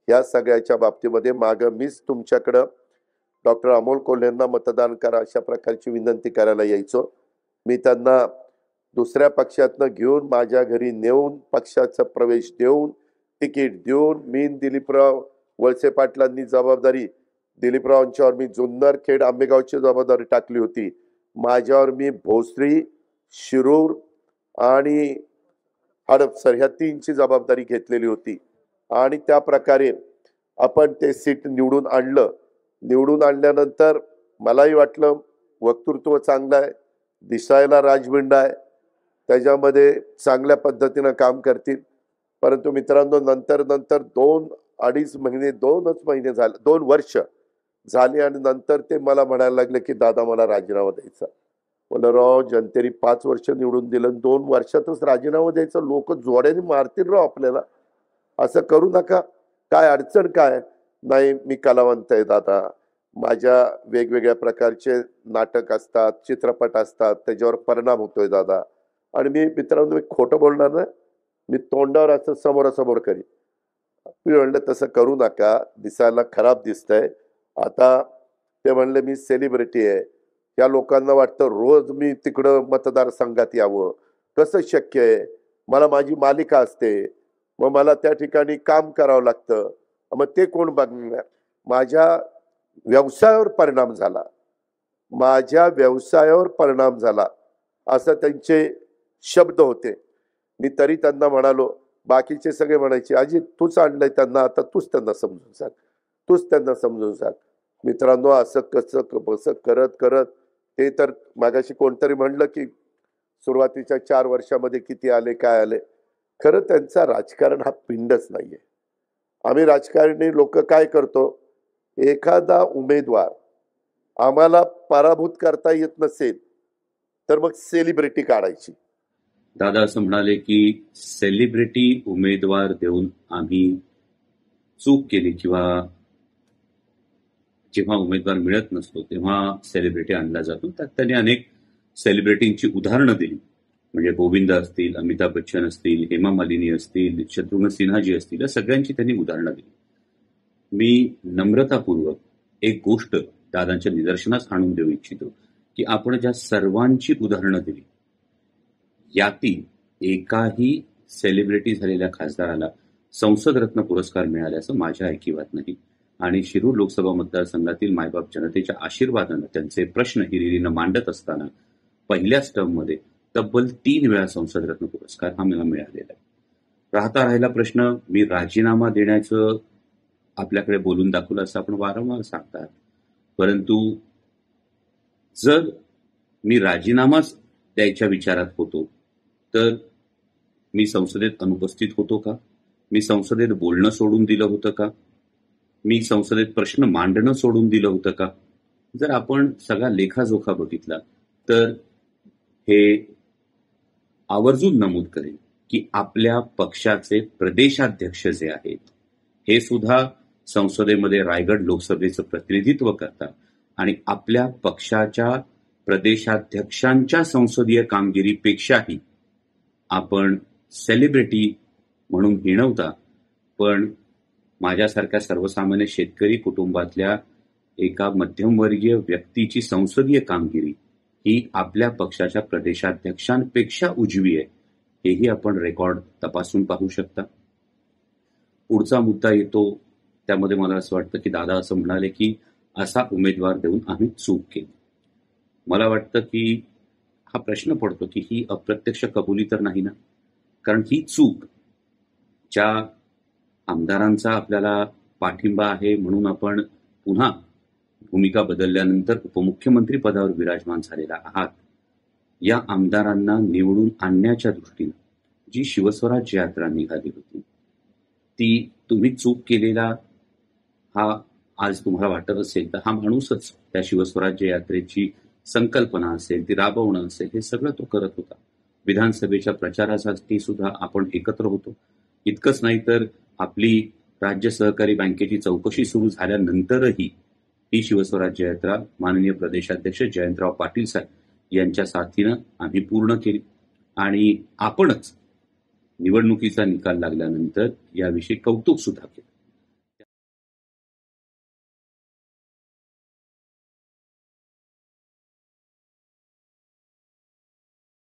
या सगळ्याच्या बाबतीमध्ये मागं मीच तुमच्याकडं डॉक्टर अमोल कोल्हेंना मतदान करा अशा प्रकारची विनंती करायला यायचो. मी त्यांना दुसऱ्या पक्षातनं घेऊन माझ्या घरी नेऊन पक्षाचा प्रवेश देऊन तिकीट देऊन मी दिलीपराव वळसे पाटलांनी जबाबदारी दिलीपरावांच्यावर मी जुन्नर खेड आंबेगावची जबाबदारी टाकली होती. माझ्यावर मी भोसरी शिरूर आणि हडपसर ह्या 3ची जबाबदारी घेतलेली होती आणि त्या प्रकारे आपण ते सीट निवडून आणलं. निवडून आणल्यानंतर मलाही वाटलं वक्तृत्व चांगलं आहे, दिसायला राजबिंड आहे, त्याच्यामध्ये चांगल्या पद्धतीनं काम करतील. परंतु मित्रांनो नंतर 2-2.5 महिने 2च महिने झाले 2 वर्ष झाली आणि नंतर ते मला म्हणायला लागले की दादा मला राजीनामा द्यायचा. बोला राव जनतेने 5 वर्ष निवडून दिलं 2 वर्षातच राजीनामा द्यायचा. लोक जोड्याने मारतील राव आपल्याला. असं करू नका. काय अडचण काय नाही. मी कलावंत आहे दादा. माझ्या वेगवेगळ्या प्रकारचे नाटक असतात चित्रपट असतात त्याच्यावर परिणाम होतोय दादा. आणि मी मित्रांनो मी खोटं बोलणार नाही. मी तोंडावर असं समोरासमोर करीन. मी म्हणलं तसं करू नका दिसायला खराब दिसतंय. आता ते म्हणले मी सेलिब्रिटी आहे. या लोकांना वाटतं रोज मी तिकडं मतदारसंघात यावं. कसं शक्य आहे. मला माझी मालिका असते. मग मला त्या ठिकाणी काम करावं लागतं. मग ते कोण बघणार. माझ्या व्यवसायावर परिणाम झाला. माझ्या व्यवसायावर परिणाम झाला असं त्यांचे शब्द होते. मी तरी त्यांना म्हणालो बाकीचे सगळे म्हणायचे अजित तूच आणलंय त्यांना आता तूच त्यांना समजून सांग तूच त्यांना समजून सांग. मित्रांनो असं कसं करत करत ते तर मागाशी कोणतरी म्हणलं की सुरुवातीच्या 4 वर्षामध्ये किती आले काय आले. खरं त्यांचा राजकारण हा पिंडच नाहीये. आम्ही राजकारणी लोक काय करतो एखादा उमेदवार आम्हाला पराभूत करता येत नसेल तर मग सेलिब्रिटी काढायची. दादा असं म्हणाले की सेलिब्रिटी उमेदवार देऊन आम्ही चूक केली किंवा जेव्हा उमेदवार मिळत नसतो तेव्हा सेलिब्रिटी आणला जातो. त्यात त्यांनी अनेक सेलिब्रिटींची उदाहरणं दिली. म्हणजे गोविंद असतील अमिताभ बच्चन असतील हेमा मालिनी असतील शत्रुघ्न सिन्हाजी असतील या सगळ्यांची त्यांनी उदाहरणं दिली. मी नम्रतापूर्वक एक गोष्ट दादांच्या निदर्शनास आणून देऊ इच्छितो की आपण ज्या सर्वांची उदाहरणं दिली यातील एकाही सेलिब्रिटी झालेल्या खासदाराला संसद रत्न पुरस्कार मिळाल्याचं माझ्या ऐकिवात नाही. आणि शिरूर लोकसभा मतदारसंघातील मायबाप जनतेच्या आशीर्वादानं त्यांचे प्रश्न हिरिरीनं मांडत असताना पहिल्याच टर्ममध्ये तब्बल 3 वेळा संसद रत्न पुरस्कार हा मला मिळालेला आहे. राहता राहिला प्रश्न मी राजीनामा देण्याचं आपल्याकडे बोलून दाखवलं असं आपण वारंवार सांगतात. परंतु जर मी राजीनामाच द्यायच्या विचारात होतो तर मी संसदेत अनुपस्थित होतो का. मी संसदेत बोलणं सोडून दिलं होतं का. मी संसदेत प्रश्न मांडणं सोडून दिलं होतं का. जर आपण सगळा लेखाजोखा बघितला तर हे आवर्जून नमूद करेल की आपल्या पक्षाचे प्रदेशाध्यक्ष जे आहेत हे सुद्धा संसदेमध्ये रायगड लोकसभेचं प्रतिनिधित्व करतात आणि आपल्या पक्षाच्या प्रदेशाध्यक्षांच्या संसदीय कामगिरीपेक्षाही आपण सेलिब्रिटी म्हणून हिणवता. पण माझ्यासारख्या सर्वसामान्य शेतकरी कुटुंबातल्या एका मध्यमवर्गीय व्यक्तीची संसदीय कामगिरी ही आपल्या पक्षाच्या प्रदेशाध्यक्षांपेक्षा उजवी आहे. हेही आपण रेकॉर्ड तपासून पाहू शकता. पुढचा मुद्दा येतो त्यामध्ये मला असं वाटतं की दादा असं म्हणाले की असा उमेदवार देऊन आम्ही चूक केली. मला वाटतं की हा प्रश्न पडतो की ही अप्रत्यक्ष कबुली तर नाही ना. कारण ही चूक ज्या आमदारांचा आपल्याला पाठिंबा आहे म्हणून आपण पुन्हा भूमिका बदलल्यानंतर उपमुख्यमंत्री पदावर विराजमान झालेला आहात या आमदारांना निवडून आणण्याच्या दृष्टीने जी शिवस्वराज्य यात्रा निघाली होती ती तुम्ही चूक केलेला हा आज तुम्हाला वाटत असेल तर हा माणूसच त्या शिवस्वराज्य यात्रेची संकल्पना असेल ती राबवणं असेल हे सगळं तो करत होता. विधानसभेच्या प्रचारासाठी सुद्धा आपण एकत्र होतो. इतकंच नाही तर आपली राज्य सहकारी बँकेची चौकशी सुरू झाल्यानंतरही ही शिवस्वराज्य यात्रा माननीय प्रदेशाध्यक्ष जयंतराव पाटील साहेब यांच्या साथीनं आम्ही पूर्ण केली आणि आपणच निवडणुकीचा निकाल लागल्यानंतर याविषयी कौतुक सुद्धा केलं.